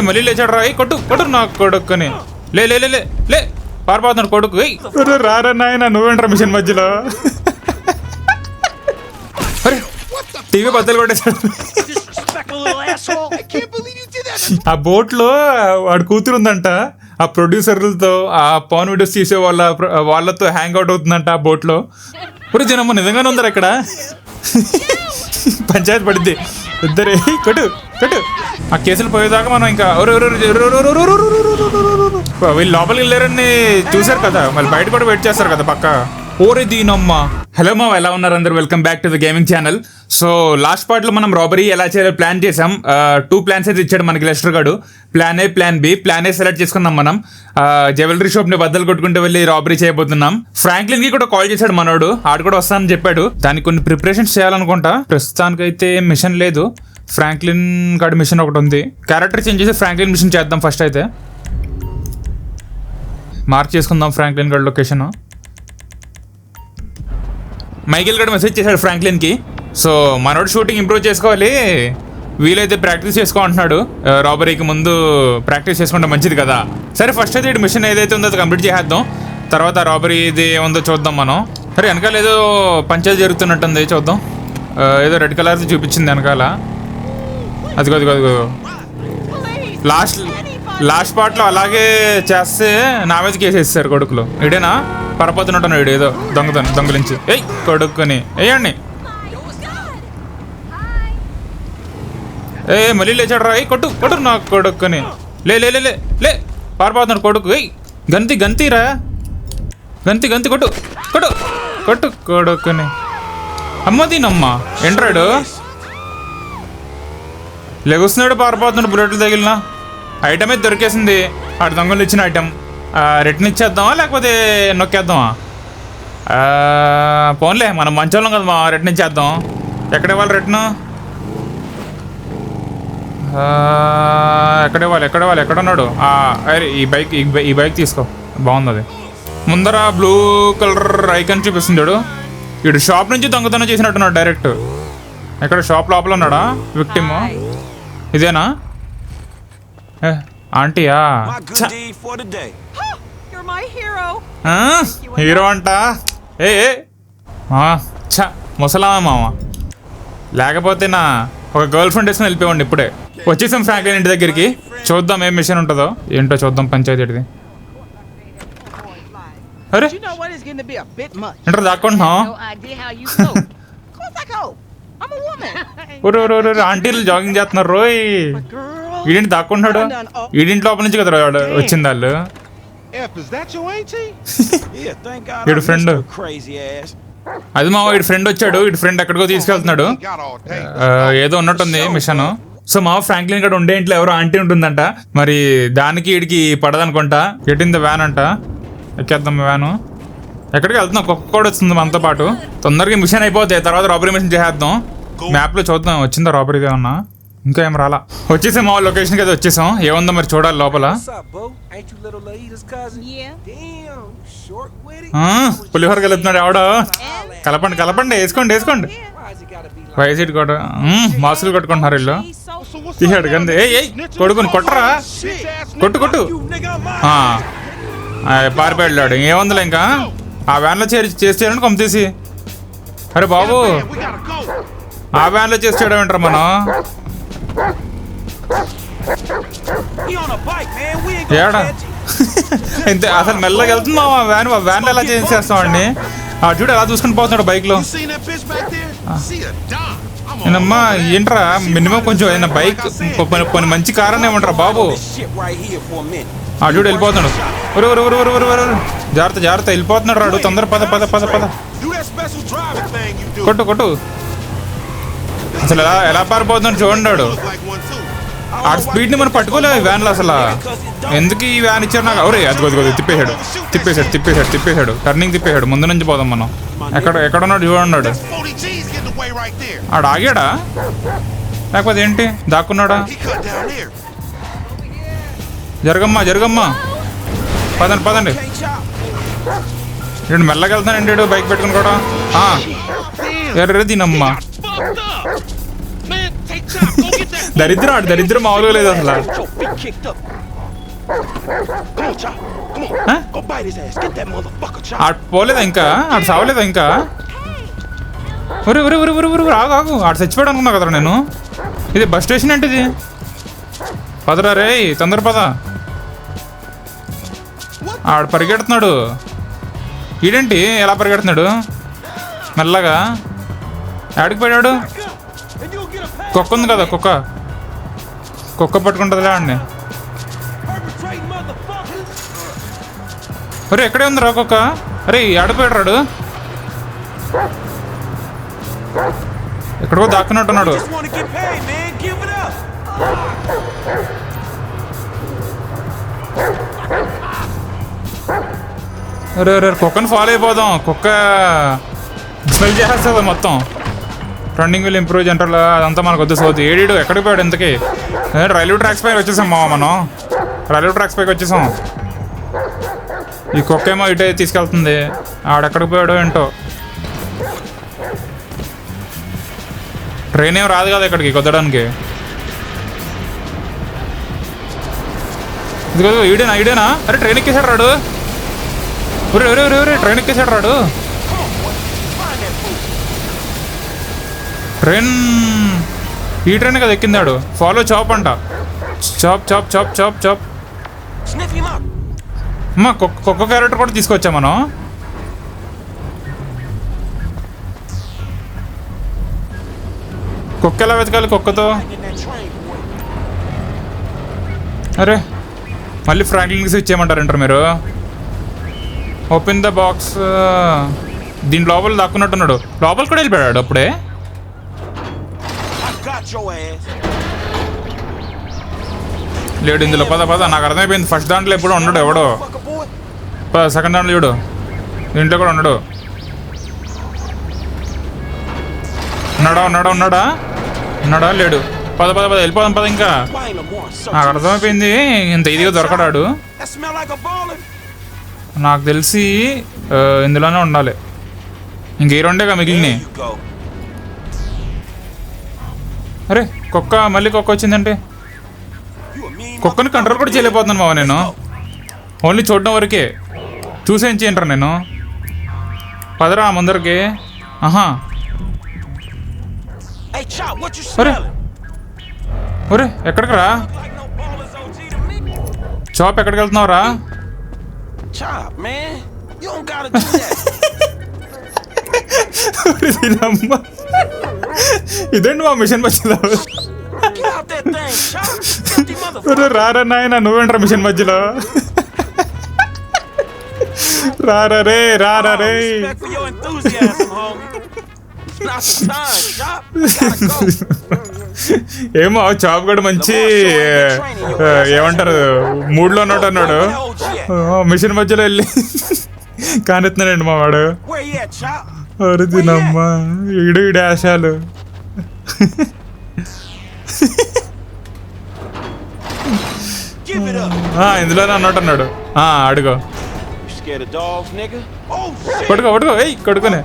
మళ్ళీ లేచాడు రా. కొట్టు కొట్టు నా కొడుకుని. లే లే లే లే పారిపోతున్నాడు కొడుకు. రారా నాయన, నువ్వేంట్రా మిషన్ మధ్యలో. టీవీ బద్దలు కొట్టేశాడు. ఆ బోట్ లో వాడు కూతురు ఉందంట. ఆ ప్రొడ్యూసర్లతో, ఆ పవన్ వీడియోస్ తీసే వాళ్ళతో హ్యాంగ్ అవుట్ అవుతుందంట ఆ బోట్ లో. ఇప్పుడు జనమ్మ నిజంగానే ఉందరు అక్కడ. పంచాయతీ పడింది ఇద్దరే. కొట్టు కొట్టు. ఆ కేసులు పోయేదాకా మనం ఇంకా వీళ్ళు లోపలికి వెళ్ళారని చూసారు కదా, మళ్ళీ బయట కూడా వెయిట్ చేస్తారు కదా పక్క. ఓరే దీనమ్మ. హలో మా, ఎలా ఉన్నారు అందరు? Welcome back to the gaming channel. So last part లో మనం రాబరీ ఎలా చేయాలో ప్లాన్ చేసాం. 2 ప్లాన్స్ అయితే ఇచ్చాడు మనకి లెస్టర్ గాడు. Plan A, plan B. Plan A select చేసుకున్నాం మనం. జ్యువెలరీ షాప్ ని బద్దలు కొట్టుకుంటూ వెళ్ళి రాబరీ చేయబోతున్నాం. ఫ్రాంక్లిన్ కి కూడా కాల్ చేశాడు మనోడు, ఆడు కూడా వస్తానని చెప్పాడు. దానికి కొన్ని ప్రిపరేషన్స్ చేయాలనుకుంటా. ప్రస్తుతానికైతే మిషన్ లేదు, ఫ్రాంక్లిన్ గాడి మిషన్ ఒకటి ఉంది. క్యారెక్టర్ చేంజ్ చేసి ఫ్రాంక్లిన్ మిషన్ చేద్దాం. ఫస్ట్ అయితే మార్క్ చేసుకుందాం ఫ్రాంక్లిన్ గాడి లొకేషన్. మైకేల్ గడ మెసేజ్ చేశాడు ఫ్రాంక్లిన్కి. సో మనోడు షూటింగ్ ఇంప్రూవ్ చేసుకోవాలి, వీలైతే ప్రాక్టీస్ చేసుకో అంటున్నాడు. రాబరీకి ముందు ప్రాక్టీస్ చేసుకుంటే మంచిది కదా. సరే ఫస్ట్ అయితే ఇటు మిషన్ ఏదైతే ఉందో అది కంప్లీట్ చేసేద్దాం. తర్వాత రాబరీ ఇది ఏముందో చూద్దాం మనం. సరే వెనకాల ఏదో పంచాయతీ జరుగుతున్నట్టుంది, చూద్దాం. ఏదో రెడ్ కలర్ చూపించింది వెనకాల. అదిగో అదిగో అదిగో. లాస్ట్ పార్ట్లో అలాగే చేస్తే నా మీద కేసేస్తారు కొడుకులు. ఇడేనా పరపోతున్నట్టున్నాడు వీడు, ఏదో దొంగలించి. ఏయ్ కొడుకుని వేయండి. మళ్ళీ లేచాడు రా. కొట్టు కొట్టు నా కొడుకుని. లే లే లే లే పారిపోతున్నాడు కొడుకు. గంతిరా గంతి కొట్టు కొట్టు కొట్టు కొడుకుని. అమ్మ దీనమ్మ ఎంట్రాడు, లెగుస్తున్నాడు, పారిపోతున్నాడు. బుల్లెట్లు తగిలిన ఐటమ్ అయితే దొరికేసింది. ఆడు దొంగలు ఇచ్చిన ఐటమ్. రిటర్న్ ఇచ్చేద్దామా లేకపోతే నొక్కేద్దామా? పోన్లే, మనం మంచోళ్ళం కదా, రిటర్న్ ఇచ్చేద్దాం. ఎక్కడ ఇవ్వాలి రిటర్న్? ఎక్కడ ఇవ్వాలి? ఎక్కడున్నాడు? అరే ఈ బైక్ తీసుకో, బాగుంది. అది ముందర బ్లూ కలర్ ఐకాన్ చూపిస్తుంది చూడు. వీడు షాప్ నుంచి దొంగతనం చేసినట్టున్నాడు డైరెక్ట్. ఎక్కడ షాప్ లోపల ఉన్నాడా విక్టిమ్? ఇదేనా ఆంటీయా? హీరో అంట. ముసలామా మామ, లేకపోతే నా ఒక గర్ల్ ఫ్రెండ్ వేసుకుని వెళ్ళిపోయండి. ఇప్పుడే వచ్చేసాం ఫ్రాంక్లిన్ ఇంటి దగ్గరికి. చూద్దాం ఏం మిషన్ ఉంటుందో ఏంటో చూద్దాం. పంచాయతీది. అరే ఏంటో దాక్కుంటున్నాం. ఆంటీలు జాగింగ్ చేస్తున్నారు రోయ్. ఈడింటి దాక్కుంటున్నాడు. ఈడింటి లోపల నుంచి కదా వచ్చింది వాళ్ళు. వీడు ఫ్రెండ్, అది మా వీడి ఫ్రెండ్ వచ్చాడు. వీడి ఫ్రెండ్ ఎక్కడికో తీసుకెళ్తున్నాడు. ఏదో ఉన్నట్టుంది మిషన్. సో మా ఫ్రాంక్లిన్ గడ ఉండే ఇంట్లో ఎవరో ఆంటీ ఉంటుందంట. మరి దానికి వీడికి పడదనుకుంటా. గెట్ ఇన్ ద వ్యాన్ అంట. ఎక్కేద్దాం వ్యాను. ఎక్కడికి వెళ్తున్నాం? కుక్క కూడా వస్తుంది మనతో పాటు. తొందరగా మిషన్ అయిపోతాయి, తర్వాత రాబరీ మిషన్ చేసేద్దాం. మ్యాప్లో చూద్దాం వచ్చిందా రాబరీ ఏమన్నా. ఇంకా ఏం రాలా. వచ్చేసాం మా లొకేషన్కి అయితే వచ్చేసాం. ఏముందో మరి చూడాలి లోపల. పులిహోర కలుపుతున్నాడు ఎవడో. కలపండి వేసుకోండి. వైసీట్ కొట్ట మాస్కులు కొట్టుకుంటున్నారు వీళ్ళు. తీసాడు కంది. కొడుకుని కొట్టరా, కొట్టు. పారిపోయాడు. ఏముందిలే ఇంకా ఆ వ్యాన్లో చేసేయాలని కొమ్మ తీసి. అరే బాబు, ఆ వ్యాన్లో చేసేయడమేంటారా మనం? ఏడా ఇంతే అసలు మెల్లగా వెళ్తున్నాం. ఆ వ్యాన్లో ఎలా చేసేస్తామండి. చూడు ఎలా చూసుకుని పోతున్నాడు బైక్లో. నేనమ్మా ఏంట్రా మినిమం కొంచెం ఏదైనా బైక్ కొన్ని మంచి కార్ అని ఏమంటారా బాబు. చూడు వెళ్ళిపోతున్నాడు. జాగ్రత్త వెళ్ళిపోతున్నాడు రాడు. తొందర పద. కొట్టు. అసలు ఎలా పారిపోతున్నాడు చూడండి. ఆ స్పీడ్ని మనం పట్టుకోలేము ఈ వ్యాన్లో అసలు. ఎందుకు ఈ వ్యాన్ ఇచ్చారు నాకు? అవరే అది తిప్పేశాడు. టర్నింగ్ తిప్పేశాడు. ముందు నుంచి పోదాం మనం. ఎక్కడున్నాడు చూడన్నాడు. ఆడు ఆగాడా లేకపోతే ఏంటి దాక్కున్నాడా? జరగమ్మా పదండి. నేను మెల్లగా వెళ్తానండి బైక్ పెట్టుకుని కూడా. ఎర్ర దీనమ్మా దరిద్రం మామూలుగా లేదు అసలు. get kicked up. Come on, Chop. Come on. Huh? Go bite his ass. Get that motherfucker, Chop. ఆడు పోలేదా ఇంకా? ఆడు సావలేదా ఇంకా? ఒరే ఒరే ఒరే ఒరే ఒరే ఆగు ఆగు, ఆడు చచ్చిపోయాడు అనుకున్నా కదరా నేను. ఇది బస్ స్టేషన్ అంటే ఇది. పదరా రే, తొందర పద. ఆడు పరిగెడుతున్నాడు. ఈడేంటి ఎలా పరిగెడుతున్నాడు మెల్లగా? ఆడికి పోయాడు. కుక్క ఉంది కదా, కుక్క పట్టుకుంటుందిలే ఆడిని. అరే ఎక్కడే ఉందిరా కుక్క? అరే ఆడిపోయాడు. ఎక్కడికో దాక్కున్నట్టున్నాడు. అరే అరే కుక్కని ఫాలో అయిపోదాం. కుక్క స్మెల్ చేసేస్తుంది మొత్తం. రన్నింగ్ వీల్ ఇంప్రూవ్ జనరల్ అదంతా మనకు వద్దు. సోది ఏడీడు ఎక్కడికి పోయాడు ఇంతకీ? రైల్వే ట్రాక్స్ పైకి వచ్చేసాం మనం. రైల్వే ట్రాక్స్ పైకి వచ్చేసాం. ఈ కుక్క ఏమో ఇటే తీసుకెళ్తుంది. ఆడెక్కడికి పోయాడో ఏంటో. ట్రైన్ ఏం రాదు కదా ఇక్కడికి కొద్దడానికి. ఇదిగో ఈడేనా? అరే ట్రైన్ ఎక్కేసాడు రాడు. ఒరే ఒరే ఒరే ఒరే ట్రైన్ ఎక్కేసాడు రాడు. ట్రైన్ ఈ ట్రైన్ కదా ఎక్కిందాడు. ఫాలో చాప్ అంట. Chop chop chop chop chop. అమ్మా కుక్క క్యారెక్టర్ కూడా తీసుకొచ్చా మనం. కుక్క ఎలా వెతకాలి కుక్కతో? అరే మళ్ళీ ఫ్రాంక్లింగ్స్ ఇచ్చేయమంటారంటారు మీరు. Open the box. దీని లోపల దాక్కున్నట్టున్నాడు. లోపల కూడా వెళ్ళిపోయాడు అప్పుడే. లేడు ఇందులో. పద నాకు అర్థమైపోయింది. ఫస్ట్ దాంట్లో ఎప్పుడు ఉండడు ఎవడో. సెకండ్ దాంట్లో చూడు, దీంట్లో కూడా ఉండడు. ఉన్నాడా లేడు. పద వెళ్ళిపోదాం పద. ఇంకా నాకు అర్థమైపోయింది ఇంత ఇదిగా దొరకడాడు. నాకు తెలిసి ఇందులోనే ఉండాలి. ఇంక ఈ రెండేగా మిగిలినాయి. అరే మళ్ళీ కుక్క వచ్చిందంటే. కుక్కని కంట్రోల్ కూడా చేయలేకపోతున్నాను మావా నేను. ఓన్లీ చూడడం వరకే. చూసేం చేయంటారు నేను. పదరా ముందరికి. ఆహా ఒరే ఎక్కడికి రా? చాప్ ఎక్కడికి వెళ్తున్నావురా? ఇదేంటి మా మిషన్ మధ్యలో? రారా నాయన, నువ్వేంట్రా మిషన్ మధ్యలో? రారా రే. ఏమో చాప్ కూడా మంచి ఏమంటారు మూడ్లో ఉన్నట్టు అన్నాడు. మిషన్ మధ్యలో వెళ్ళి కానెత్తున్నాడండి మా వాడు. అరుదినమ్మా ఈడు ఆశాలు. ఇందులోనే అన్నట్టు అన్నాడు. అడుగో పట్టుకో ఏయ్ కొడుకునే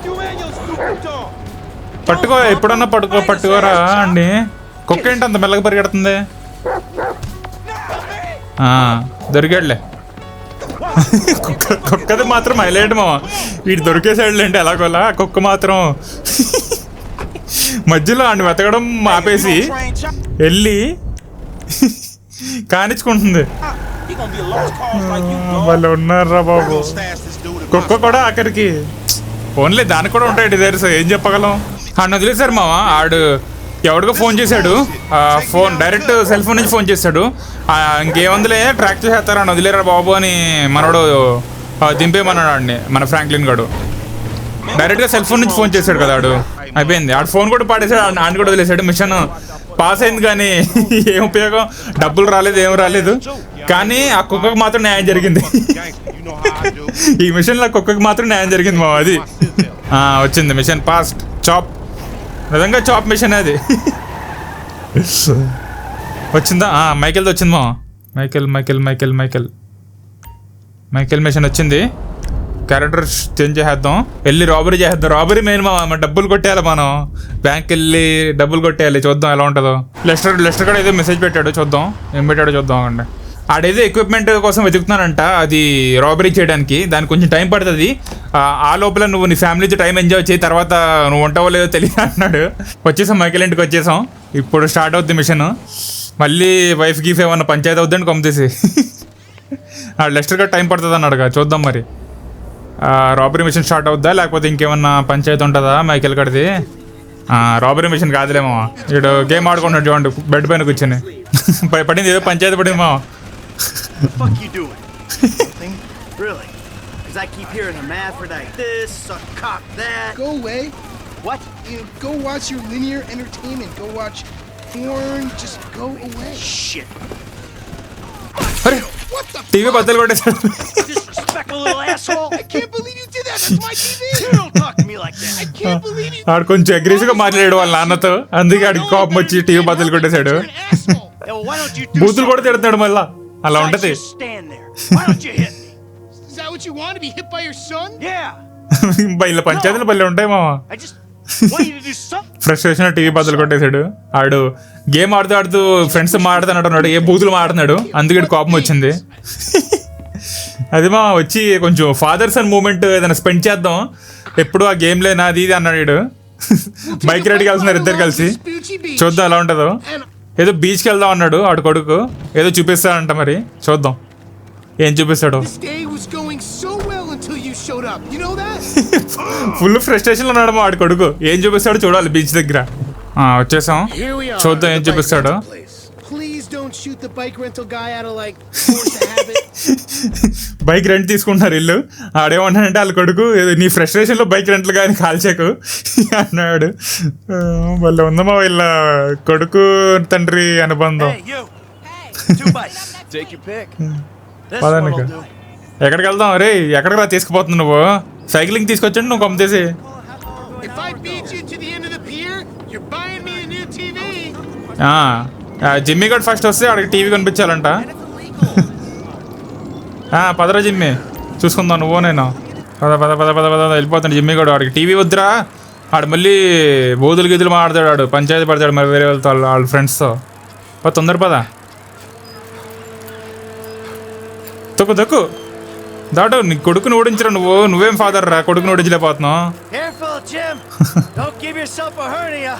పట్టుకో. ఎప్పుడన్నా పట్టుకోరా అండి. కుక్క ఏంటి అంత మెల్లగా పరిగెడుతుంది? దొరికాడులే. కుక్కది మాత్రం హైలైట్ మామ. వీడు దొరికేసాడులేంటి ఎలాగోలా. కుక్క మాత్రం మధ్యలో అండి వెతకడం ఆపేసి వెళ్ళి కానిచ్చుకుంటుంది. వాళ్ళు ఉన్నారా బాబు. కుక్క కూడా ఆఖరికి ఓన్లీ దానికి కూడా ఉంటాయి డిజైర్స్. ఏం చెప్పగలం? వదిలేశారు మామ. ఆడు ఎవడికో ఫోన్ చేశాడు. ఫోన్ డైరెక్ట్ సెల్ ఫోన్ నుంచి ఫోన్ చేశాడు. ఇంకేముందులే ట్రాక్ చేసేస్తారా అని వదిలేరా బాబు అని మనోడు దింపేమన్నాడు ఆడిని. మన ఫ్రాంక్లిన్ గాడు డైరెక్ట్గా సెల్ ఫోన్ నుంచి ఫోన్ చేశాడు కదా. ఆడు అయిపోయింది. ఆడు ఫోన్ కూడా పాడేశాడు. ఆడిని కూడా వదిలేశాడు. మిషన్ పాస్ అయింది కానీ ఏం ఉపయోగం? డబ్బులు రాలేదు, ఏం రాలేదు. కానీ ఆ కుక్కకు మాత్రం న్యాయం జరిగింది. ఈ మిషన్లో కుక్కకి మాత్రం న్యాయం జరిగింది మా. అది వచ్చింది మిషన్ పాస్ట్. చాప్ నిజంగా చాప్ మిషన్ అది. వచ్చిందా? మైకెల్ది వచ్చింది మా. మైకెల్ మిషన్ వచ్చింది. క్యారెక్టర్ చేంజ్ చేసేద్దాం, వెళ్ళి రాబరీ చేసేద్దాం. రాబరీ మెయిన్ మన డబ్బులు కొట్టేయాలి, మనం బ్యాంక్ వెళ్ళి డబ్బులు కొట్టేయాలి. చూద్దాం ఎలా ఉంటుందో. లెస్టర్ కూడా ఏదో మెసేజ్ పెట్టాడు, చూద్దాం ఏం పెట్టాడో చూద్దాం. అండి ఆడేదో ఎక్విప్మెంట్ కోసం వెతుకుతున్నానంట, అది రాబరీ చేయడానికి. దానికి కొంచెం టైం పడుతుంది. ఆ లోపల నువ్వు నీ ఫ్యామిలీతో టైం ఎంజాయ్ చేయి, తర్వాత నువ్వు ఉంటావో లేదో తెలియదు అన్నాడు. వచ్చేసాం, మైకేల్ ఇంటికి వచ్చేసాం. ఇప్పుడు స్టార్ట్ అవుద్ది మిషన్. మళ్ళీ వైఫ్ గీఫ్ ఏమన్నా పంచాయతీ అవుద్దండి కొమ్మతీసి. లెస్టర్ కూడా టైం పడుతుంది అన్నాడు కదా, చూద్దాం మరి. రాబరీ మిషన్ స్టార్ట్ అవుద్దా లేకపోతే ఇంకేమన్నా పంచాయతీ ఉంటుందా మైకేల్ కడిది. రాబరీ మిషన్ కాదులేమో, వీడు గేమ్ ఆడుకుంటున్నాడు చూడండి బెడ్ పైన కూర్చొని. పడింది ఏదో పంచాయతీ పడింది మా. What the fuck you doing? Nothing? Really? Because I keep hearing hermaphrodite this, suck cock that. Go away. What? You know, go watch your linear entertainment. Go watch porn. Just go away. Shit. అరే What the? TV బద్దలు కొట్టేసాడు. Disrespectful little asshole. I can't believe you did that. That's my You TV. don't talk to me like I that. can't believe you. ఆడు కొంచెం అగ్రెసివ్గా మాట్లాడాడు వాళ్ళ నాన్నతో, అందుకే ఆడికి కోపం వచ్చి టీవీ బద్దలు కొట్టేశాడు. You're an asshole. Yeah, well, why don't you do బూతులు కూడా something? తిడుతున్నాడు మళ్ళా. అలా Besides, ఉంటది. just stand there. Why don't you hit me? Is that what you want to be hit by your son? Yeah. ఇలా పంచాయతీలు పల్లె ఉంటాయి మామ. I just want you to do something. Frustration TV బద్దలు కొట్టేశాడు. ఆడు గేమ్ ఆడుతూ ఆడుతూ ఫ్రెండ్స్ మాట్లాడుతున్నాడు, ఏ బూతులు మాట్లాడుతున్నాడు, అందుకే ఈడికి కోపం వచ్చింది. అది మా వచ్చి కొంచెం ఫాదర్ సన్ మూమెంట్ ఏదైనా స్పెండ్ చేద్దాం, ఎప్పుడు ఆ గేమ్ లేనా అది ఇది అన్నాడు వీడు. బైక్ రైడ్కి వెళ్తున్నారు ఇద్దరు కలిసి, చూద్దాం ఎలా ఉంటుందో. ఏదో బీచ్కి వెళ్దాం అన్నాడు ఆడు కొడుకు, ఏదో చూపిస్తాడంట, మరి చూద్దాం ఏం చూపిస్తాడు. This day was going so well until you showed up. You know that? Full ఫ్రస్ట్రేషన్లో ఉన్నాడు మా ఆడు కొడుకు, ఏం చూపిస్తాడో చూడాలి బీచ్ దగ్గర. వచ్చేసాం, Here we are. చూద్దాం ఏం the bike చూపిస్తాడు. rental place. Please don't shoot the bike rental guy out of like force to habit. Bike rent తీసుకుంటున్నారు ఇల్లు. ఆడేమన్నాడంటే వాళ్ళ కొడుకు, ఏదో నీ ఫ్రస్ట్రేషన్లో బైక్ రెంట్లు కానీ కాల్చాకు అన్నాడు. వాళ్ళ ఉందమ్మా వీళ్ళ కొడుకు తండ్రి అనుబంధం. Hey, you. 2 bites. Take your pick. This one పదానికి will do. ఎక్కడికి వెళ్దాం? అరే ఎక్కడికి రా తీసుకుపోతుంది నువ్వు? సైక్లింగ్ తీసుకొచ్చాడు నువ్వు కొమ్మతేసి. If I beat you to the end of the pier, you're buying me a new TV. Jimmy కూడా ఫస్ట్ వస్తే ఆడికి టీవీ కనిపించాలంట. పదరా జిమ్మీ, చూసుకుందాం నువ్వు నేను. పద పద పద పద పద వెళ్ళిపోతాడు జిమ్మీ కూడా. ఆడికి టీవీ వద్దురా, ఆడు మళ్ళీ బోధులు గీదులు మాట్లాడతాడు, ఆడు పంచాయతీ పడతాడు మరి వేరే వాళ్ళతో, వాళ్ళ ఫ్రెండ్స్తో. తొందర పద, దక్కు దాటు. నీ కొడుకుని ఓడించరా నువ్వేం ఫాదర్ రా, కొడుకుని ఓడించలేకపోతున్నావు. Careful, Jim. Don't give yourself a hernia.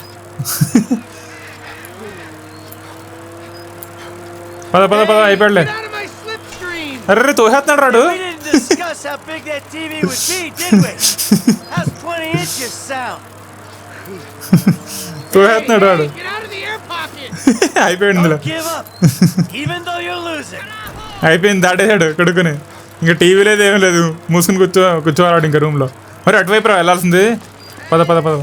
పద పద పద అయిపోయాడులే. Get out of my slipstream. అర్రే తోసేస్తున్నాడు రాడు. We didn't discuss how big that TV would be, did we? How's 20 inches sound? తోసేస్తున్నాడు వాడు. Get out of the air pocket. అయిపోయింది ఇందులో. Don't give up, even though you're losing. అయిపోయింది, దాటేశాడు కొడుకుని. ఇంకా TV లేదు ఏమీ లేదు, మూసుకుని కూర్చోవాడు ఇంకా రూమ్లో. మరి అటువైపు రా వెళ్ళాల్సింది. పద పద పద.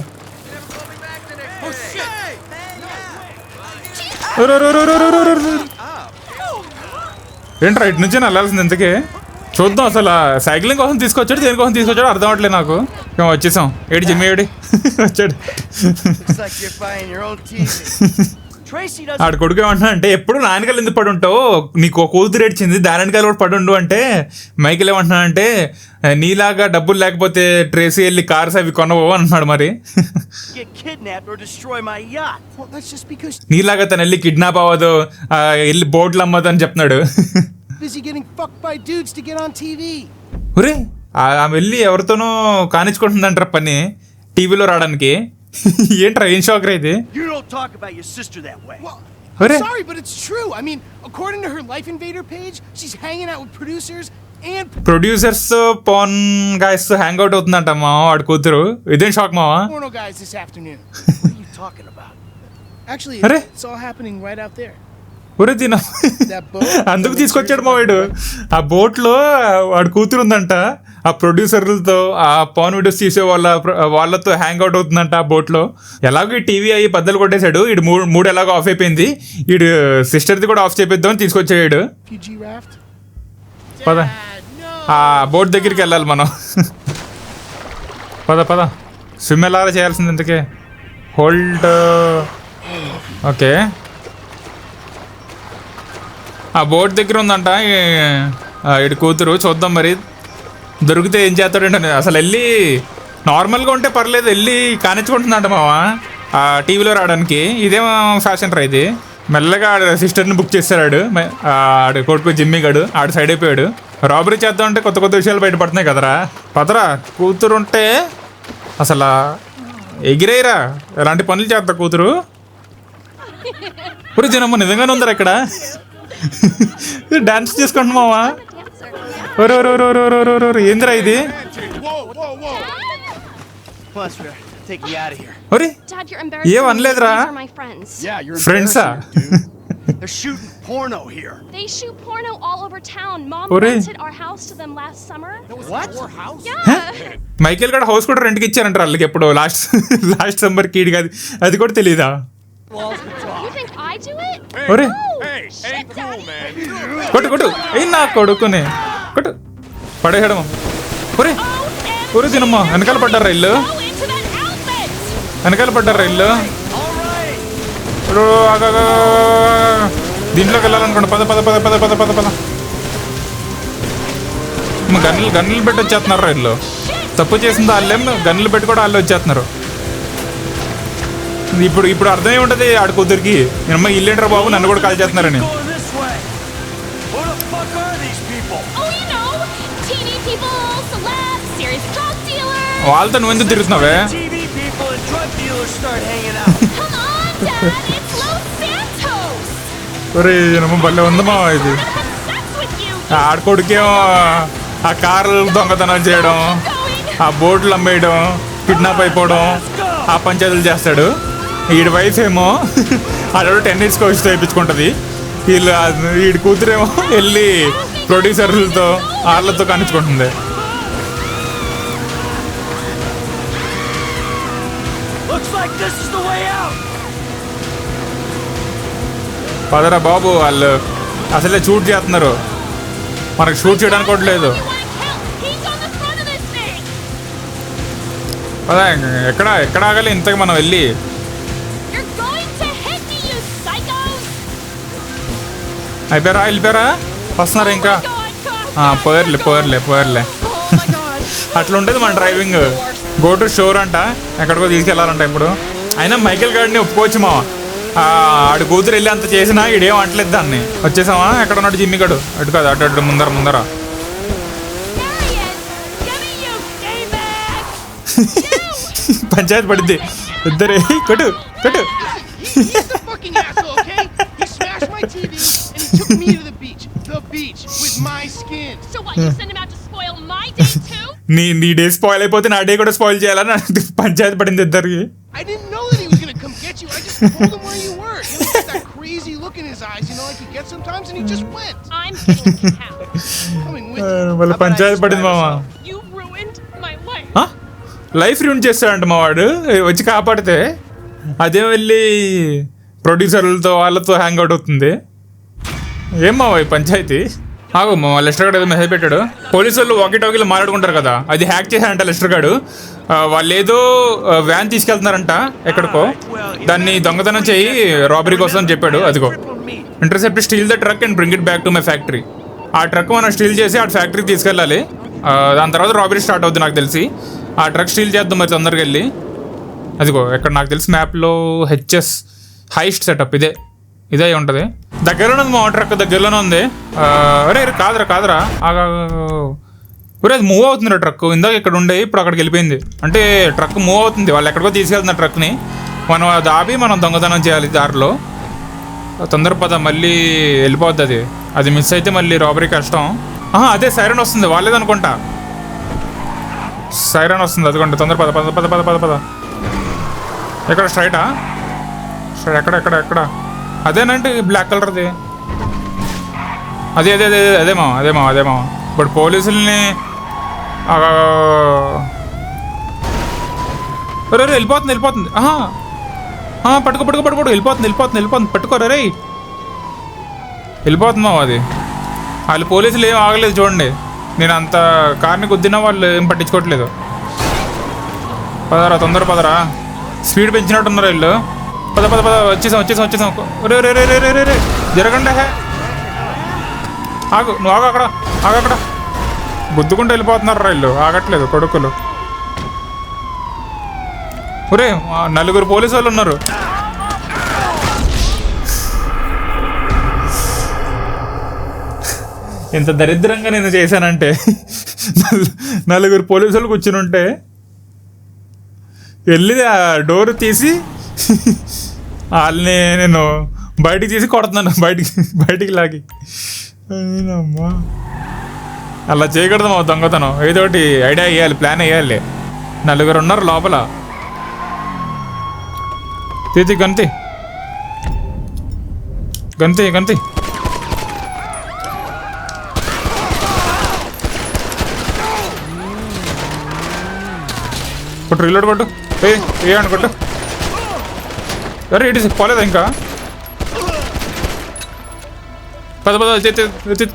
ఏంట్రా ఇటు నుంచి వెళ్ళాల్సింది ఇంతకీ? చూద్దాం అసలు సైక్లింగ్ కోసం తీసుకొచ్చాడు, దేనికోసం తీసుకొచ్చాడు అర్థం అవట్లేదు నాకు. మేము వచ్చేసాం. ఏడు జిమ్మి ఏడి వచ్చాడు. Looks like you're buying your own TV. Tracy doesn't. ఆడు కొడుకు ఏమంటున్నా అంటే, ఎప్పుడు నా వెనకాల ఎందుకు పడి ఉంటావు, నీకు ఒక కూతురు ఏడ్చింది దాని వెనకాల కూడా పడి ఉండు అంటే, మైకిల్ ఏమంటున్నా అంటే, నీలాగా డబ్బులు లేకపోతే ట్రేసీ వెళ్ళి కార్స్ అవి కొనవు అంటున్నాడు. మరి Get kidnapped or destroy my yacht. Well, that's just because నీలాగా తను వెళ్ళి కిడ్నాప్ అవ్వదు, వెళ్ళి బోట్లు అమ్మదు అని చెప్తున్నాడు. busy getting fucked by dudes to get on TV. ఒరే ఆమె వెళ్ళి ఎవరితోనో కానిచ్చుకుంటుందంటారా పని టీవీలో రావడానికి. ఏంట్రా ఏం షాక్ రా ఇది? You don't talk about your sister that way. Well, Hore. I'm sorry, but it's true. I mean, according to her Life Invader page, she's hanging out with producers and producers pan guys hang out అవుతుందంట మా వాడి కూతురు. ఇదేం shock మావా. porno guys this afternoon. What are you talking about? Actually, Hore. it's all happening right out there. ఒరే తిన That boat. అందుకు తీసుకొచ్చాడు మా వాడు. ఆ బోట్లో వాడు కూతురు ఉందంట, ఆ ప్రొడ్యూసర్లతో ఆ పాన్ వీడియోస్ తీసే వాళ్ళతో హ్యాంగ్ అవుట్ అవుతుందంట ఆ బోట్లో. ఎలాగో ఈ టీవీ అయ్యి బద్దలు కొట్టేశాడు. ఇడు మూడు ఎలాగో ఆఫ్ అయిపోయింది, ఇడు సిస్టర్ది కూడా ఆఫ్ చేపిద్దామని తీసుకొచ్చాడు. Fiji raft. పద Dad, no. ఆ బోట్ దగ్గరికి వెళ్ళాలి మనం. పద పద. స్విమ్ ఎలా చేయాల్సింది ఇంతకే? హోల్డ్. ఓకే, ఆ బోట్ దగ్గర ఉందంట ఇటు కూతురు. చూద్దాం మరి దొరికితే ఏం చేస్తాడంటే అసలు వెళ్ళి నార్మల్గా ఉంటే పర్లేదు, వెళ్ళి కానిచ్చుకుంటుందంట మావా ఆ టీవీలో రావడానికి. ఇదేమో ఫ్యాషన్ రా ఇది. మెల్లగా ఆడ సిస్టర్ని బుక్ చేస్తాడు ఆడు కొడుకు జిమ్మి గడు, ఆడు సైడ్ అయిపోయాడు. రాబరీ చేద్దాం అంటే కొత్త కొత్త విషయాలు బయటపడుతున్నాయి కదరా. పదరా, కూతురు ఉంటే అసలు ఎగిరేరా, ఎలాంటి పనులు చేద్దా కూతురు. ఇప్పుడు జనమ్మ నిజంగానే ఉందరా ఇక్కడ. డాన్స్ చేసుకుంటున్నావా? ఏందిరా ఇది? Plus, we're taking you out of here. ఒరే ఏం అనలేదురా. Yeah, you're ఫ్రెండ్సా? embarrassing, dude. They're shooting porno here. They shoot porno all over town. Mom Ore. rented our house to them last summer. What? Yeah. Michael గడ house కూడా రెంట్కి ఇచ్చారంట వాళ్ళకి ఎప్పుడు last summer కి. కాదు అది కూడా తెలీదా? You think I do it? ఒరే Shit, Daddy. కొట్టు కొట్టు ఏ నా కొడుకునే కొట్టు పడేయడం. ఒరే ఒరే తినమ్మా, వెనకాల పడ్డారా ఇల్లు, Go into that outfit. వెనకాల పడ్డారా ఇల్లు. దీంట్లోకి వెళ్ళాలనుకోండి. పద పద పద పద పద పద పద. గన్నులు పెట్టి వచ్చేస్తున్నారు ఇల్లు. తప్పు చేసింది వాళ్ళేం, గన్నులు పెట్టి కూడా వాళ్ళు వచ్చేస్తున్నారు. ఇప్పుడు అర్థం ఏముంటది ఆడ కూతురికి, నేనమ్మ ఇల్లేంట్రా బాబు నన్ను కూడా కాల్ చేస్తున్నారని. Going this way. Who the fuck are these people? Oh, you know, TV people, celebs, serious drug dealers. వాళ్ళతో నువ్వు ఎందుకు తిరుగుతున్నావే? TV people and drug dealers start hanging out. Come on, Dad. It's Los Santos. ఒరే నమ్మ భలే ఉందమ్మా ఇది. I'm obsessed with you. ఆడకొడుకేమో ఆ కార్లు దొంగతనం చేయడం, ఆ బోట్లు అమ్మేయడం, కిడ్నాప్ అయిపోవడం, ఆ పంచాయతీలు చేస్తాడు. వీడి వైఫ్ ఏమో ఆడ టెన్నిస్ కోచ్ తెప్పించుకుంటుంది. వీడి కూతురేమో వెళ్ళి ప్రొడ్యూసర్లతో వాళ్ళతో కానిచ్చుకుంటుంది. Looks like this is the way out. పదరా బాబు, వాళ్ళు అసలే షూట్ చేస్తున్నారు, మనకు షూట్ చేయడానికి కూడా లేదు. You want to kill? He's on the front of this thing. పదా ఎక్కడ ఆగాలి ఇంతకు మనం వెళ్ళి. You're going to hit me, you psychos. అయిపోయారా వెళ్ళిపోయారా? వస్తున్నారా ఇంకా? God, పోయర్లే పోయర్లే పోయర్లే. Oh my God. అట్లా ఉంటుంది మన డ్రైవింగ్. గో టు షోర్ అంట, ఎక్కడికో తీసుకెళ్లాలంట ఇప్పుడు. అయినా మైకేల్ గాడిని ఒప్పుకోవచ్చు మా, ఆడు కూతురు వెళ్ళి అంత చేసినా ఈడేం అంటలేదు దాన్ని. వచ్చేసామా? ఎక్కడ ఉన్నాడు జిమ్మి గడు? అటు కాదు అటు అటు ముందర ముందర. There he is. Give me you, David. Panchayat పడింది ఇద్దరే. కొట్టు కొట్టు. He's the fucking asshole, okay? He smashed my TV and he took me to the beach. The beach with my skin. So what? You send him out to spoil my day too? నీ day spoil అయిపోతే నా day కూడా spoil చేయాలని పంచాయతీ పడింది ఇద్దరికి. I didn't know that he was gonna come get you. I just told him where you were. He was got that crazy look in his eyes, you know, like he gets sometimes, and he just went. I'm getting a cab. Coming with you. వాళ్ళ పంచాయతీ పడింది మామ. You ruined my life. Life ruin చేస్తాడంట మా వాడు వచ్చి కాపాడితే. అదే వెళ్ళి ప్రొడ్యూసర్లతో వాళ్ళతో హ్యాంగ్ అవుట్ అవుతుంది. ఏం మావా ఈ పంచాయతీ? ఆగు మా లెస్టర్ గారు ఏదో మెసేజ్ పెట్టాడు. పోలీసు వాళ్ళు వాకీ టాకీలు మాట్లాడుకుంటారు కదా, అది హ్యాక్ చేశాడంట లెస్టర్ గారు. వాళ్ళు ఏదో వ్యాన్ తీసుకెళ్తున్నారంట ఎక్కడికో, దాన్ని దొంగతనం చేయి రాబరీ కోసం అని చెప్పాడు. అదిగో intercept steal the truck and bring it back to my factory. ఆ ట్రక్ మనం స్టీల్ చేసి ఆ ఫ్యాక్టరీకి తీసుకెళ్ళాలి. దాని తర్వాత రాబరీ స్టార్ట్ అవుతుంది నాకు తెలిసి. ఆ ట్రక్ స్టీల్ చేద్దాం మరి తొందరగా వెళ్ళి. అదిగో ఎక్కడ నాకు తెలిసి మ్యాప్లో హెచ్ఎస్ హైస్ట్ సెటప్ ఇదే ఉంటుంది. దగ్గరలోనే ఉంది మా ట్రక్, దగ్గరలోనే ఉంది. అరే కాదురా ఒరే అది మూవ్ అవుతుంది ట్రక్. ఇందాక ఇక్కడ ఉండే ఇప్పుడు అక్కడికి వెళ్ళిపోయింది. అంటే ట్రక్ మూవ్ అవుతుంది, వాళ్ళు ఎక్కడికో తీసుకెళ్తున్నారు ట్రక్ని. మనం అది ఆపి మనం దొంగతనం చేయాలి దారిలో. తొందరపద మళ్ళీ వెళ్ళిపోద్ది. అది మిస్ అయితే మళ్ళీ రాబరీ కష్టం. అదే సైరన్ వస్తుంది, వాళ్ళేదనుకుంటా సైరన్ వస్తుంది. అదిగోండి తొందర పద పద పద పద పద పద. ఎక్కడ స్ట్రైటా? ఎక్కడ అదేనంటే బ్లాక్ కలర్ది. అదే మామ. ఇప్పుడు పోలీసుల్ని వెళ్ళిపోతుంది. పట్టుకో వెళ్ళిపోతుంది. పట్టుకోరా రే, వెళ్ళిపోతుంది మామ అది. వాళ్ళు పోలీసులు ఏం ఆగలేదు చూడండి. నేను అంత కార్ని గుద్దినా వాళ్ళు ఏం పట్టించుకోవట్లేదు. తొందర పదరా, స్పీడ్ పెంచినట్టున్నారు వీళ్ళు. పద వచ్చేసాం. రే జరగండి. ఆగు నువ్వు ఆగక్కడ గుద్దుకుంటూ వెళ్ళిపోతున్నారు వీళ్ళు, ఆగట్లేదు కొడుకులు. ఒరే 4 పోలీసు వాళ్ళు ఉన్నారు. ఎంత దరిద్రంగా నేను చేశానంటే 4 పోలీసు వాళ్ళు కూర్చుని ఉంటే వెళ్ళి ఆ డోర్ తీసి వాళ్ళని నేను బయటికి తీసి కొడుతున్నాను, బయటికి లాగి. అమ్మా అలా చేయకూడదు మా దొంగతనం. ఏదో ఒకటి ఐడియా వేయాలి, ప్లాన్ వేయాలి. 4 ఉన్నారు లోపల. తీతి గంతి గంతి గంతి. కొట్టు, రీలోడ్ కొట్టు. ఏ అనుకోట్టు. అరే ఇటు పోలేదా ఇంకా?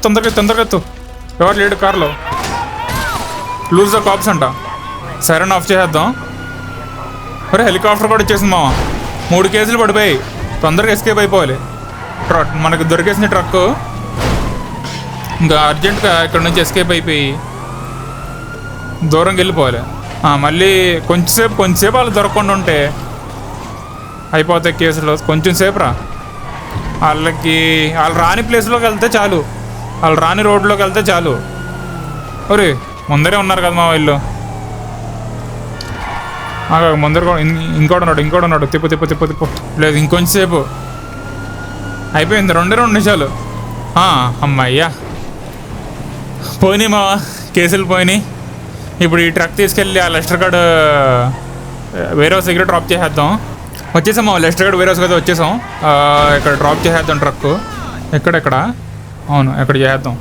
తొందరగా ఎత్తు. ఎవరు లేడు కార్లో. లూజ్ ద కాప్స్ అంట. సైరన్ ఆఫ్ చేసేద్దాం. అరే హెలికాప్టర్ కూడా వచ్చేసింది మామ. 3 కేసులు పడిపోయాయి. తొందరగా ఎస్కేప్ అయిపోవాలి. మనకు దొరికేసిన ట్రక్ ఇంకా అర్జెంట్గా ఇక్కడ నుంచి ఎస్కేప్ అయిపోయి దూరంకి వెళ్ళిపోవాలి. మళ్ళీ కొంచెంసేపు వాళ్ళు దొరకకుండా ఉంటే అయిపోతాయి కేసులు. కొంచెం సేపు రా. వాళ్ళు రాని ప్లేస్లోకి వెళ్తే చాలు, వాళ్ళు రాని రోడ్లోకి వెళ్తే చాలు. ఒరే ముందరే ఉన్నారు కదా మా వీళ్ళు. ముందర ఇంకోటి ఉన్నాడు. తిప్పు. లేదు ఇంకొంచెం సేపు. అయిపోయింది. 2 నిమిషాలు. అమ్మయ్యా పోయినాయి మా కేసులు పోయినాయి. ఇప్పుడు ఈ ట్రక్ తీసుకెళ్ళి ఆ లెస్టర్ గార్డ్ వేరే హౌస్ దగ్గర డ్రాప్ చేసేద్దాం. వచ్చేసాం లెస్టర్ గార్డ్ వేరే హౌస్ కదా వచ్చేసాం. ఇక్కడ డ్రాప్ చేసేద్దాం ట్రక్. ఎక్కడ అవును ఎక్కడ చేసేద్దాం.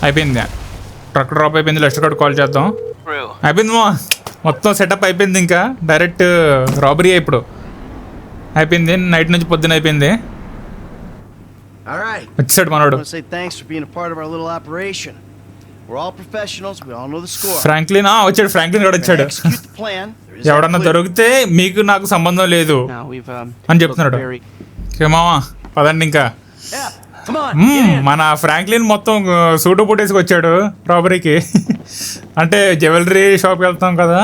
అయిపోయింది, ట్రక్ డ్రాప్ అయిపోయింది. లెస్టర్ గార్డ్ కాల్ చేద్దాం. అయిపోయింది మొత్తం సెటప్ అయిపోయింది. ఇంకా డైరెక్ట్ రాబరీ ఇప్పుడు అయిపోయింది. నైట్ నుంచి పొద్దున అయిపోయింది. వచ్చాడు మనోడు. ఫ్రాంక్లిన్ వచ్చాడు. ఫ్రాంక్లిన్ కూడా వచ్చాడు. ఎవడన్నా దొరికితే మీకు నాకు సంబంధం లేదు అని చెప్తున్నాడు. మామా పదండి ఇంకా. మన ఫ్రాంక్లిన్ మొత్తం సూటు బూటేసుకు వచ్చాడు రాబరీకి. అంటే జ్యువెలరీ షాప్కి వెళ్తాం కదా,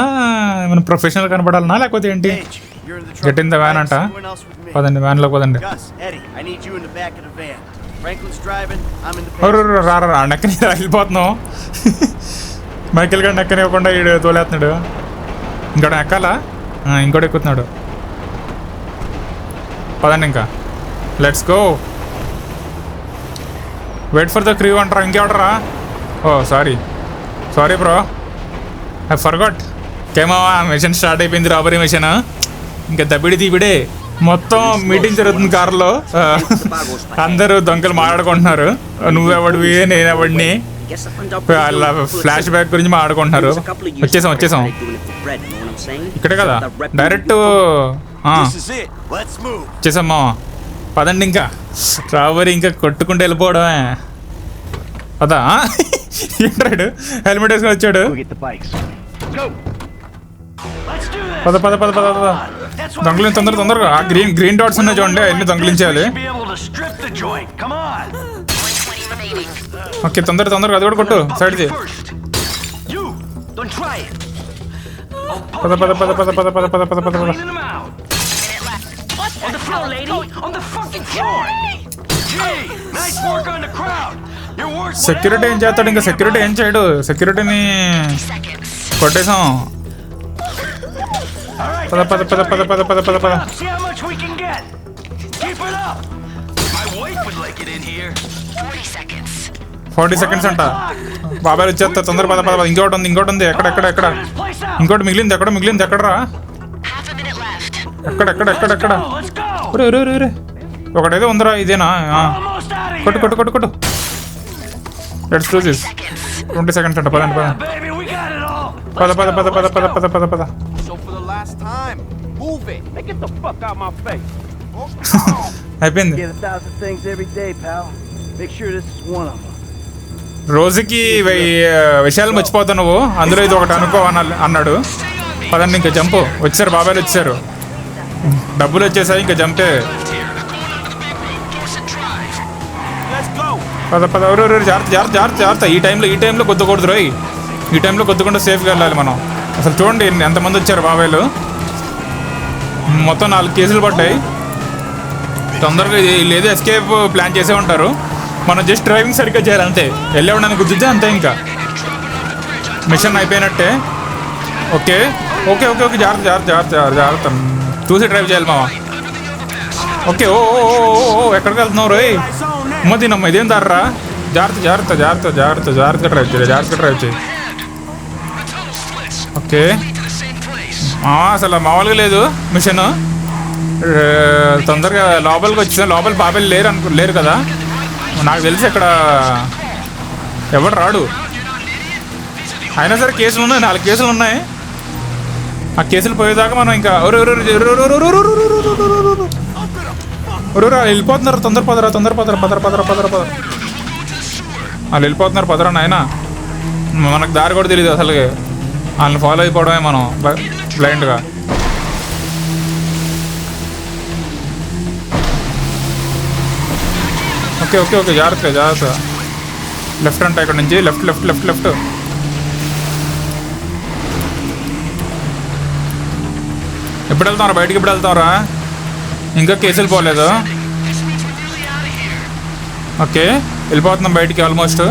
మనం ప్రొఫెషనల్ కనపడాలనా లేకపోతే ఏంటి? గెట్ ఇన్ ద వ్యాన్ అంట. పదండి వ్యాన్లో పదండి. రా నెక్కని వెళ్ళిపోతున్నాం. మైకిల్ గారు నెక్కని ఇవ్వకుండా ఈడు తోలేస్తున్నాడు. ఇంకోటి ఎక్కాలా? ఇంకోటి ఎక్కుతున్నాడు. పదండి ఇంకా. Let's go. Wait for the crew అంటారా? ఇంకెవడరా? Sorry bro, I forgot. కేమావా మిషన్ స్టార్ట్ అయిపోయింది, రాబరీ మిషన్. ఇంకా దబిడే మొత్తం మీటింగ్ జరుగుతుంది కారులో. అందరూ దొంగలు మాట్లాడుకుంటున్నారు. నువ్వెవడివి నేనెవడిని, అలా ఫ్లాష్ బ్యాక్ గురించి మాట్లాడుకుంటున్నారు. వచ్చేసాం ఇక్కడే కదా డైరెక్ట్. వచ్చేసామ్మా పదండి ఇంకా. రాబరీ ఇంకా కొట్టుకుంటూ వెళ్ళిపోవడమే. అదా ఏంటాడు హెల్మెట్ వేసుకొని వచ్చాడు. పద దొంగలించి తొందరగా. ఆ గ్రీన్ డాట్స్ ఉన్నాయి చూడండి, అన్ని దొంగలించాలి. ఓకే తొందరగా అది కూడా కొట్టు సైడ్ది. పద. సెక్యూరిటీ ఏం చేస్తాడు? ఇంకా సెక్యూరిటీ ఏం చేయడు. సెక్యూరిటీని కొట్టేసాం. పద. 40 seconds అంట. బాబాయ్ వచ్చేస్తా. తొందర పద. ఇంకోటి ఉంది. ఎక్కడ ఇంకోటి మిగిలింది. ఎక్కడరా? ఎక్కడ ఒకటేదో ఉందిరా. ఇదేనా? కొట్టు. Let's do this. 20 seconds అంట. పద. అయిపోయింది. రోజుకి విషయాలు మర్చిపోతావు నువ్వు, అందులో ఇది ఒకటి అనుకో అన్నాడు. పదండి ఇంకా జంపు. వచ్చారు బాబాయ్లు వచ్చారు. డబ్బులు వచ్చేసాయి ఇంకా జంపే. పద పద జాగ్రత్త జాగ్రత్త జాగ్రత్త జాగ్రత్త. ఈ టైంలో కొద్దకూడదు రోయ్. ఈ టైంలో కొద్దకుండా సేఫ్గా వెళ్ళాలి మనం. అసలు చూడండి ఎంతమంది వచ్చారు బాబాయ్లు. మొత్తం 4 కేసులు పడ్డాయి. తొందరగా లేదు ఎస్కేప్ ప్లాన్ చేసే ఉంటారు. మనం జస్ట్ డ్రైవింగ్ సరిగ్గా చేయాలి అంతే. వెళ్ళేవడానికి గుర్తిద్దే అంతే. ఇంకా మిషన్ అయిపోయినట్టే. ఓకే ఓకే ఓకే ఓకే జాగ్రత్త జాగ్రత్త జాగ్రత్త జాగ్రత్త చూసి డ్రైవ్ చేయాలి మామ. ఓకే ఓ ఎక్కడికి వెళ్తున్నావు రోయ్? తినమ్మ ఇదేం దారా. జాగ్రత్త జాగ్రత్త జాగ్రత్త జాగ్రత్త జాగ్రత్తగా డ్రైవ్ చేయి. ఓకే అసలు మామూలుగా లేదు మిషన్. తొందరగా లోపలికి వచ్చిన లోపల బాబాయ్ లేరు కదా. నాకు తెలిసి అక్కడ ఎవరు రాడు. అయినా సరే కేసులు ఉన్నాయి, 4 కేసులు ఉన్నాయి. ఆ కేసులు పోయేదాకా మనం ఇంకా వెళ్ళిపోతున్నారు. తొందర పదరా. వాళ్ళు వెళ్ళిపోతున్నారు పదరా నాయన. మనకు దారి కూడా తెలియదు అసలు. వాళ్ళని ఫాలో అయిపోవడమే మనం బ్లైండ్గా. ఓకే ఓకే ఓకే జాగ్రత్త. లెఫ్ట్ అంట ఇక్కడ నుంచి. లెఫ్ట్. ఎప్పుడు వెళ్తారా బయటికి? ఎప్పుడు వెళ్తారా? ఇంకా కేసులు పోలేదు. ఓకే వెళ్ళిపోతున్నాం బయటికి ఆల్మోస్ట్.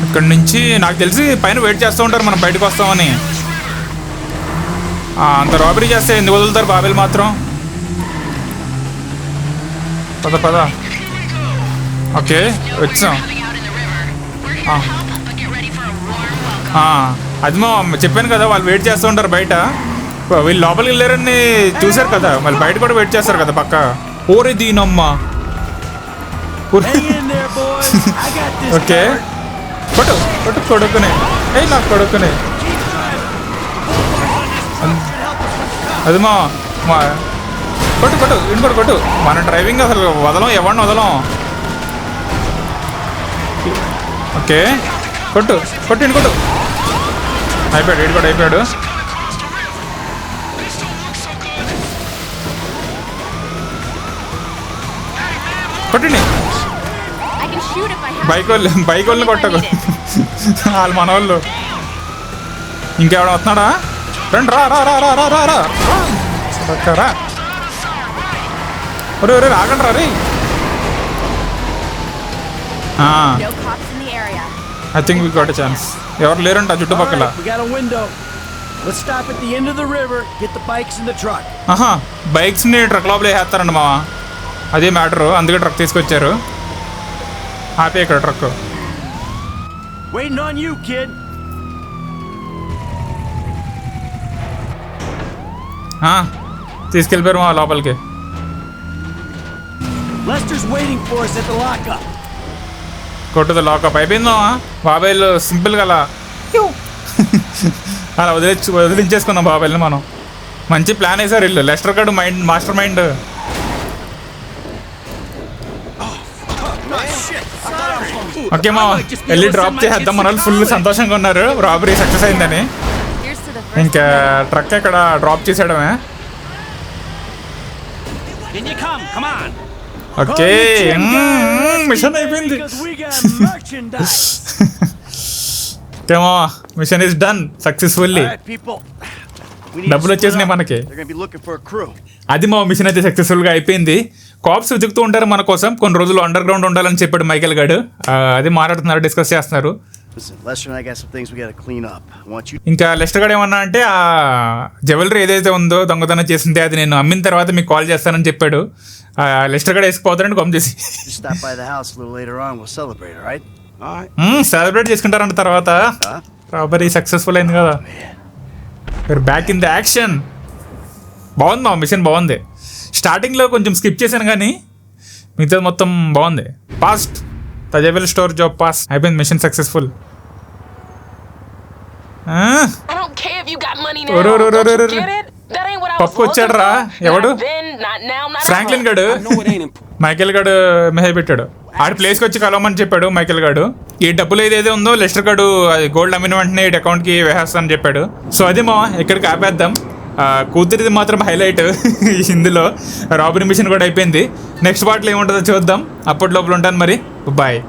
ఇక్కడ నుంచి నాకు తెలిసి పైన వెయిట్ చేస్తూ ఉంటారు మనం బయటకు వస్తామని. అంత రాబరీ చేస్తే ఎందుకు వదులుతారు బాబాయ్లు మాత్రం. పద ఓకే వచ్చాం. అది మా చెప్పాను కదా వాళ్ళు వెయిట్ చేస్తూ ఉంటారు బయట. వీళ్ళు లోపలికి వెళ్ళారని చూశారు కదా, మళ్ళీ బయట కూడా వెయిట్ చేస్తారు కదా పక్క. ఓరే దీనమ్మా. ఓకే కొడుకునే నాకు కొడుకునే. అది మా కొట్టు. మన డ్రైవింగ్ అసలు ఎవరిని వదలం. ఓకే కొట్టు. అయిపోయాడు. కొట్టండి. బైక్ వాళ్ళని కొట్టకు. వాళ్ళు మన వాళ్ళు. ఇంకెవడ వస్తున్నాడా? రండి రా. ఒరే రాగండి రా రే. I think we got a chance. ఎవరు లేరంట చుట్టుపక్కల. బైక్స్ని ట్రక్ లోపల వేసేస్తారండి మావా. అదే మ్యాటరు. అందుకే ట్రక్ తీసుకొచ్చారు. ఆపే ఇక్కడ ట్రక్. తీసుకెళ్ళిపోయారు మా లోపలికి. కొట్టుది లాకప్ అయిపోయిందా బాబాయ్లు. సింపుల్గా అలా వదిలించేసుకున్నాం బాబాయ్ని మనం. మంచి ప్లాన్ వేసారు వీళ్ళు. లెస్టర్ గడు మాస్టర్ మైండ్. ఓకే మా వెళ్ళి డ్రాప్ చేసేద్దాం. మన వాళ్ళు ఫుల్ సంతోషంగా ఉన్నారు రాబరీ సక్సెస్ అయిందని. ఇంకా ట్రక్ ఎక్కడ డ్రాప్ చేసేయడమే. ఓకే మిషన్ అయిపోయింది. Mission is done successfully. డబ్బులు వచ్చేసినాయి మనకి. అది మా మిషన్ అయితే సక్సెస్ఫుల్గా అయిపోయింది. కాప్స్ వెతుకుతూ ఉంటారు మన కోసం. కొన్ని రోజులు అండర్ గ్రౌండ్ ఉండాలని చెప్పాడు మైకేల్ గారు. అది మాట్లాడుతున్నారు, డిస్కస్ చేస్తున్నారు. ఇంకా లెస్టర్ గారు ఏమన్నా అంటే ఆ జ్యువెలరీ ఏదైతే ఉందో దొంగతనం చేసిందే అది నేను అమ్మిన తర్వాత మీకు కాల్ చేస్తానని చెప్పాడు. లెస్టర్ గారు వేసుకుపోతారండి కామ్ చేసి. సెలబ్రేట్ చేసుకుంటారంట తర్వాత. రాబరీ సక్సెస్ఫుల్ అయింది కదా. Back in the action. బాగుంది మా మిషన్ బాగుంది. స్టార్టింగ్లో కొంచెం స్కిప్ చేశాను కానీ మిగతా మొత్తం బాగుంది. పాస్ట్ తజేబెల్ స్టోర్ జాబ్ పాస్ అయిపోయింది. Mission successful. పప్పు వచ్చాడు రా. ఎవడు? ఫ్రాంక్లిన్ గడు. మైకేల్ గడు మెసేజ్ పెట్టాడు. ఆడి ప్లేస్కి వచ్చి కలవమని చెప్పాడు మైకేల్ గాడు. ఈ డబ్బులు ఏదైతే ఉందో లెస్టర్ గడు గోల్డ్ అమ్మిన వెంటనే అకౌంట్కి వేసేస్తానని చెప్పాడు. సో అది మా ఇక్కడికి ఆపేద్దాం. కూతురిది మాత్రం హైలైట్ ఇందులో. రాబరీ మిషన్ కూడా అయిపోయింది. నెక్స్ట్ పార్ట్లో ఏముంటుందో చూద్దాం. అప్పటి లోపల ఉంటాను మరి. బాయ్.